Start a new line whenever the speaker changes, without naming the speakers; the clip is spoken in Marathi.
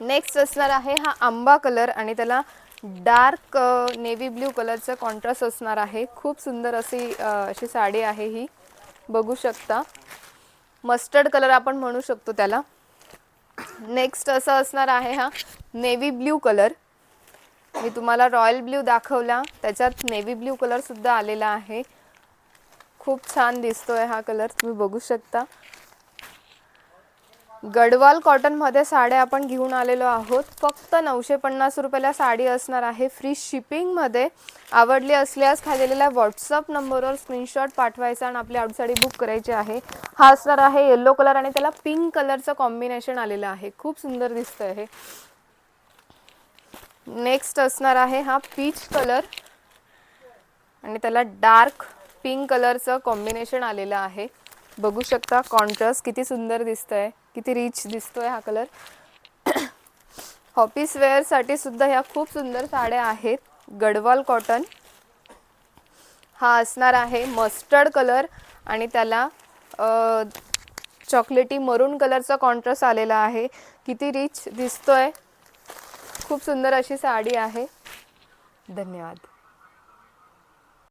नेक्स्ट असणार आहे हा आंबा कलर आणि त्याला डार्क नेव्ही ब्ल्यू कलरचं कॉन्ट्रास्ट असणार आहे. खूप सुंदर अशी साडी आहे ही, बघू शकता. मस्टर्ड कलर आपण म्हणू शकतो त्याला. नेक्स्ट असं असणार आहे हा नेव्ही ब्ल्यू कलर. मी तुम्हाला रॉयल ब्ल्यू दाखवला, त्याच्यात नेव्ही ब्ल्यू कलर सुद्धा आलेला आहे. खूप छान दिसतोय हा कलर, तुम्ही बघू शकता. गडवाल कॉटन मध्ये साड्या आपण घेऊन आलेलो आहोत. फक्त 950 रुपयाला साडी असणार आहे, फ्री शिपिंग मध्ये. आवडली असल्यास खालील व्हॉट्सअप नंबरवर स्क्रीनशॉट पाठवायचा आणि आपली आवडती साडी बुक करायची आहे. हा असणार आहे येलो कलर आणि त्याला पिंक कलरचं कॉम्बिनेशन आलेलं आहे. खूप सुंदर दिसतंय हे. नेक्स्ट असणार आहे हा पीच कलर आणि त्याला डार्क पिंक कलरचं कॉम्बिनेशन आलेलं आहे. बघू शकता कॉन्ट्रास्ट किती सुंदर दिसतंय, किती रिच दिसतोय हा कलर. ऑफिस वेअर साठी सुद्धा ह्या खूप सुंदर साड्या आहेत. गडवाल कॉटन. हा असणार आहे मस्टर्ड कलर आणि त्याला चॉकलेटी मरून कलरचा कॉन्ट्रास्ट आलेला आहे. किती रिच दिसतोय. खूप सुंदर अशी साडी आहे. धन्यवाद.